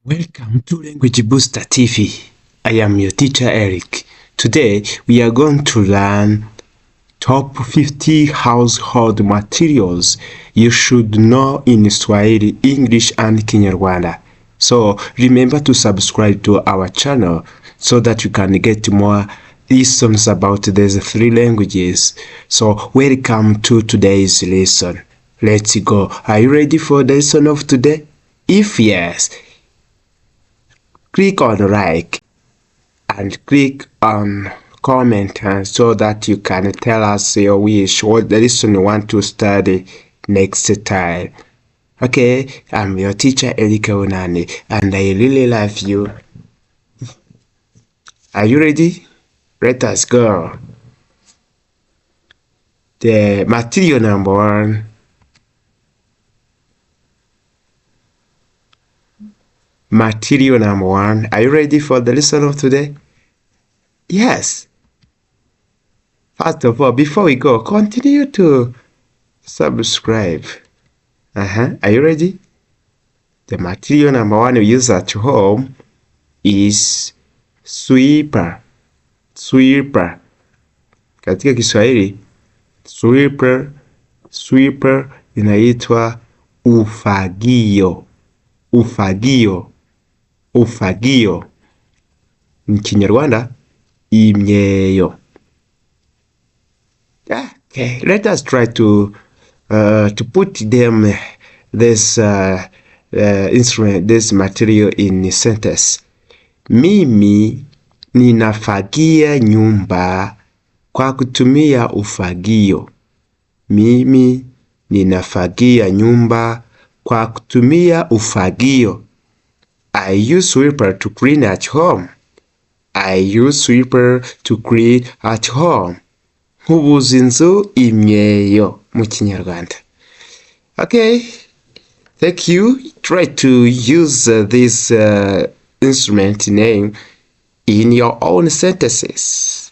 Welcome to Language Booster TV. I am your teacher Eric. Today we are going to learn top 50 household materials you should know in Swahili, English and Kinyarwanda. So remember to subscribe to our channel so that you can get more lessons about these three languages. So welcome to today's lesson. Let's go. Are you ready for the lesson of today? If yes, click on like and click on comment so that you can tell us your wish, what the lesson you want to study next time. Okay, I'm your teacher Erika Unani and I really love you. Are you ready? Let us go. The material number one. Material number one. Are you ready for the lesson of today? Yes. First of all, before we go, continue to subscribe. Are you ready? The material number one we use at home is sweeper. Sweeper. Katika Kiswahili, sweeper inaitwa ufagio. Ufagio. In Kinyarwanda, imyeyo. Okay, let us try to put them this instrument, this material in a sentence. Mimi ninafagia nyumba kwa kutumia ufagio. Mimi ninafagia nyumba kwa kutumia ufagio. I use sweeper to clean at home. I use sweeper to clean at home. Nkubuza inzu imyeyo mu Kinyarwanda. Okay, thank you. Try to use this instrument name in your own sentences.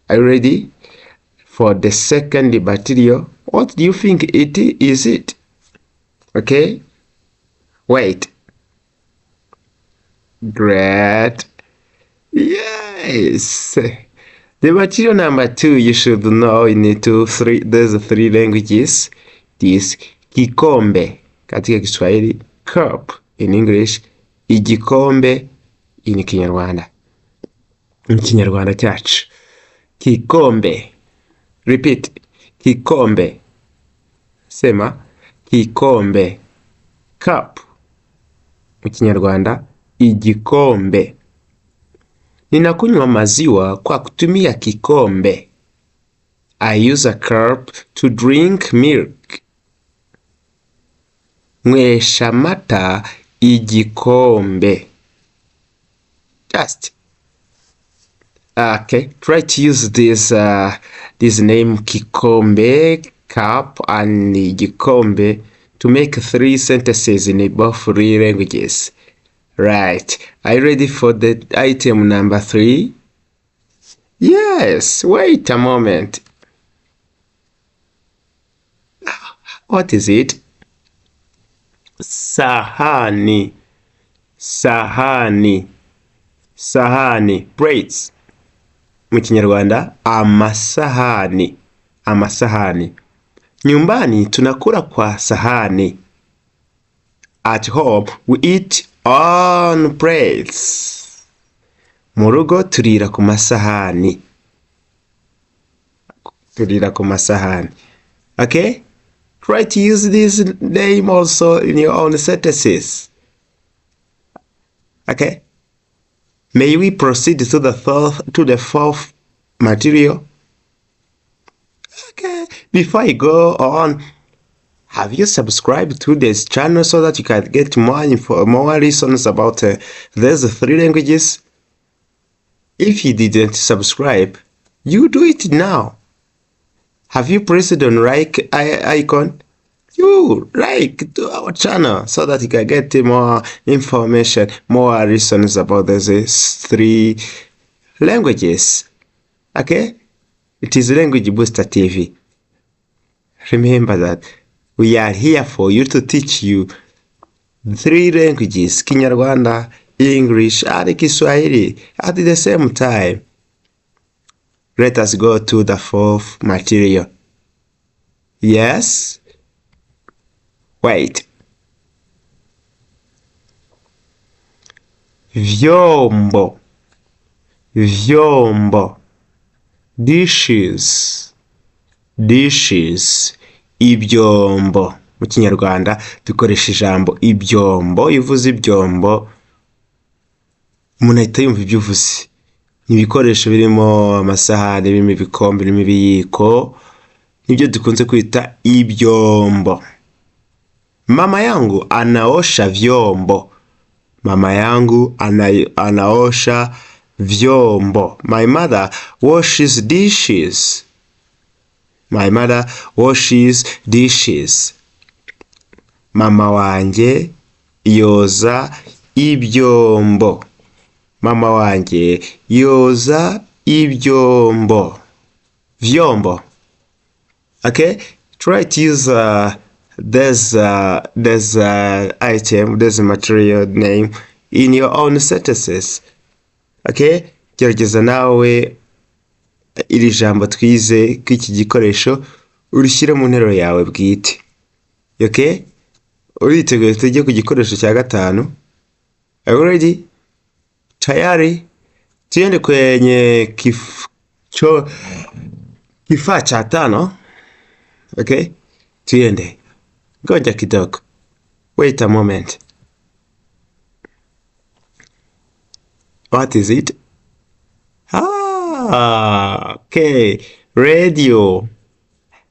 Are you ready for the second material? What do you think it is? Okay, wait. Great. Yes. The material number two you should know in there's three languages. This kikombe katika Kiswahili, cup in English, igikombe in Kinyarwanda. In Kinyarwanda church. Kikombe. Repeat. Kikombe. Sema kikombe. Cup. Mu Kinyarwanda igikombe. Ninakunywa maziwa kwa kutumia kikombe. I use a cup to drink milk. Nywesha mata igikombe. Just. Okay, try to use this name kikombe, cup, and igikombe to make three sentences in both three languages. Right. Are you ready for the item number three? Yes. Wait a moment. What is it? Sahani. Plates. Mu Kinyarwanda, amasahani. Nyumbani tunakula kwa sahani. At home we eat on plates. Mu rugo turira ku masahani. Okay? Try to use this name also in your own sentences. Okay? May we proceed to the fourth material? Okay. Before I go on, have you subscribed to this channel so that you can get more lessons about these three languages? If you didn't subscribe, you do it now. Have you pressed on like icon? You like to our channel so that you can get more information, more lessons about these three languages. Okay? It is Language Booster TV. Remember that we are here for you to teach you three languages, Kinyarwanda, English, and Kiswahili at the same time. Let us go to the fourth material. Yes? Wait. Vyombo. Vyombo. Dishes. Dishes. Ibyombo. Mu Kinyarwanda dukoresha ijambo ibyombo. Ivuze ibyombo umuntu ahita yumva ibyo uvuze. Ni ibikoresho birimo amasahani, birimo ibikombe, birimo ibiyiko, nibyo dukunze kwita ibyombo. Mama yangu anaosha vyombo. Mama yangu anaosha vyombo. My mother washes dishes. My mother washes dishes. Mama wanjye yoza ibyombo. Mama wanjye yoza ibyombo. Vyombo. Okay? Try to use this item, this material name in your own sentences. Okay? Gerageza nawe iri jambo twize k'iki gikoresho urishyire mu nteruro yawe bwite. Okay? Uriteguye tujye ku gikoresho cya gatanu? Are you ready? Tayari? Tuende kwenye kifaa cha tano. Okay? Tuende. Ngoja kidogo. Wait a moment. What is it? Okay. Radio.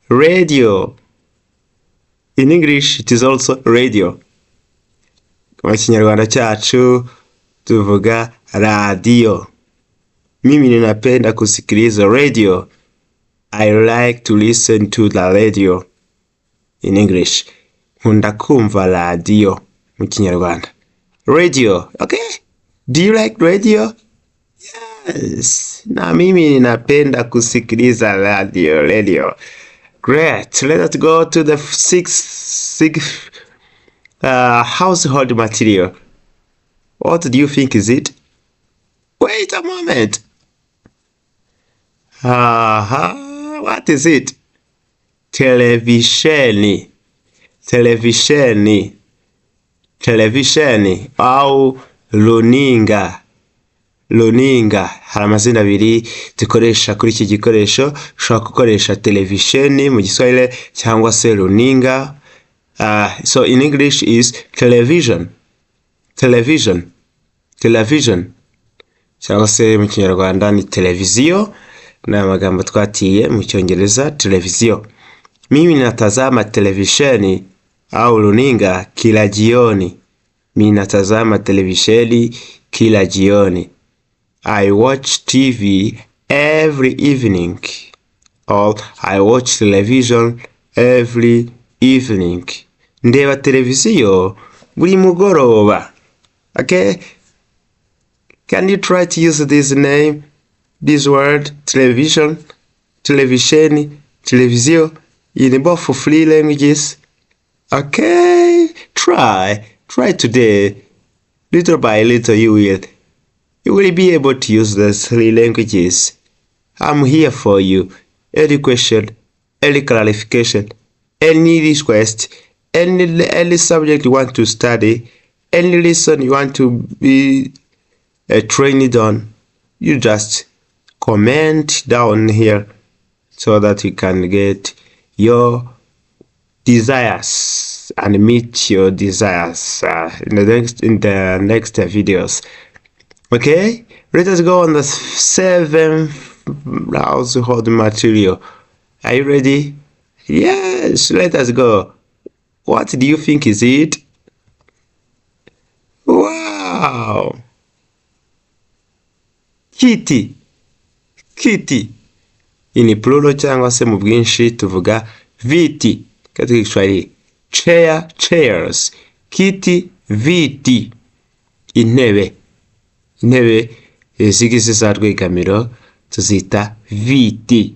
Radio. In English, it is also radio. Mu Kinyarwanda cyacu tuvuga radio. Mimi ninapenda kusikiliza radio. I like to listen to the radio. In English, nkunda kumva radio. Mu Kinyarwanda, radio. Okay? Do you like radio? Yes. Na mimi ninapenda kusikiliza radio. Great. Let us go to the sixth household material. What do you think is it? Wait a moment. What is it? Televisheni. Televisheni. Televisheni au runinga. Runinga. Hari amazina abiri dukoresha kuri iki gikoresho. Ushobora gukoresha televisheni mu Giswahili cyangwa se runinga. So in English is television. Television. Television. Cyangwa se mu Kinyarwanda ni televiziyo. Na amagambo twatiye mu Cyongereza televiziyo. Mimi natazama televisheni au runinga kila jioni. Mimi natazama televisheni kila jioni. I watch TV every evening. Or I watch television every evening. Ndeba televiziyo buri mugoroba. Okay? Can you try to use this name, this word, television, televisheni, televiziyo, in both three languages? Okay? Try today. Little by little you will be able to use the three languages. I'm here for you. Any question, any clarification, any request, any subject you want to study, any lesson you want to be trained on, you just comment down here so that you can get your desires and meet your desires in the next videos. Okay, let us go on the seventh household material. Are you ready? Yes, let us go. What do you think is it? Wow! Kiti. Kiti. In plural cyangwa se mu bwinshi tuvuga viti. Katika Kiswahili chair, chairs. Kiti, viti. Intebe. Intebe zigize za rwegamiro tuzita viti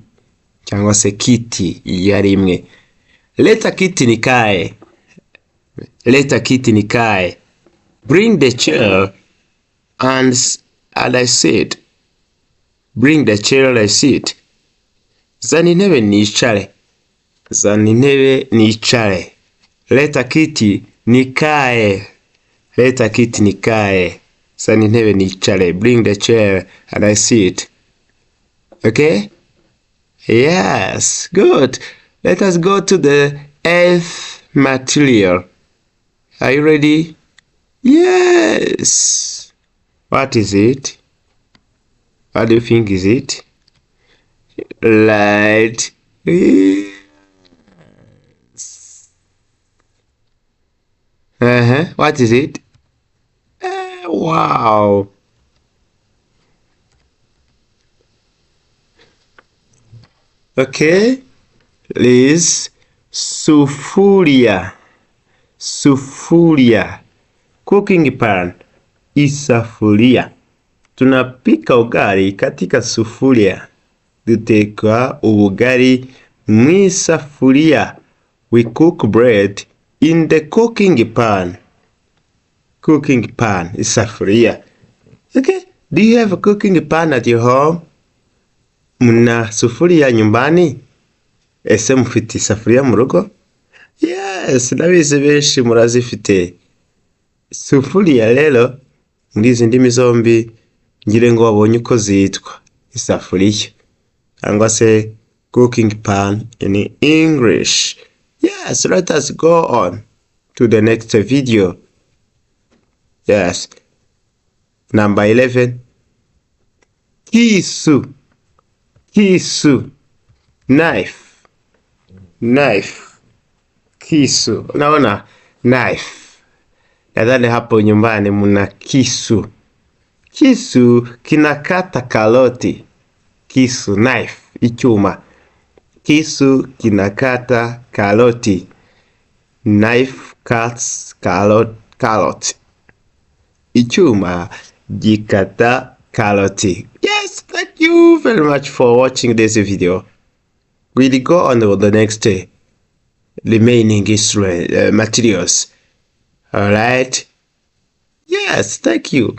cyangwa se kiti yarimwe. Leta kiti nikae. Leta kiti nikae. Bring the chair and I sit. Bring the chair I sit. Zana intebe nicare. Zana intebe nicare. Leta kiti nikae. Leta kiti nikae. Zana intebe nicare. Bring the chair and I sit. Okay? Yes, good. Let us go to the eighth material. Are you ready? Yes. What is it? What do you think is it? Right. Yes. What is it? Wow. Okay. Liz. Sufuria. Sufuria. Cooking pan. Isafuria. Tunapika ugali katika sufuria. Duteka ubugari mwisafuria. We cook bread in the cooking pan. Cooking pan, isafuria. Okay, do you have a cooking pan at your home? Muna sufuria nyumbani? Ese mufite isafuriya mu rugo? Yes, nabizi benshi murazifite. Sufuria rero muri izi ndimi zombi ngire ngo wabonye uko zitwa. Isafuriya cyangwa se cooking pan in English. Yes, let us go on to the next video. Yes. Number 11. Kisu. Kisu. Knife. Knife. Kisu. Unaona? Knife. Nadhani hapo nyumbani muna kisu. Kisu kinakata karoti. Kisu, knife, ichuma. Kisu kinakata karoti. Knife cuts carrot. Ichuma gikata karoti. Yes, thank you very much for watching this video. We'll go on to the next remaining materials. Alright? Yes, thank you.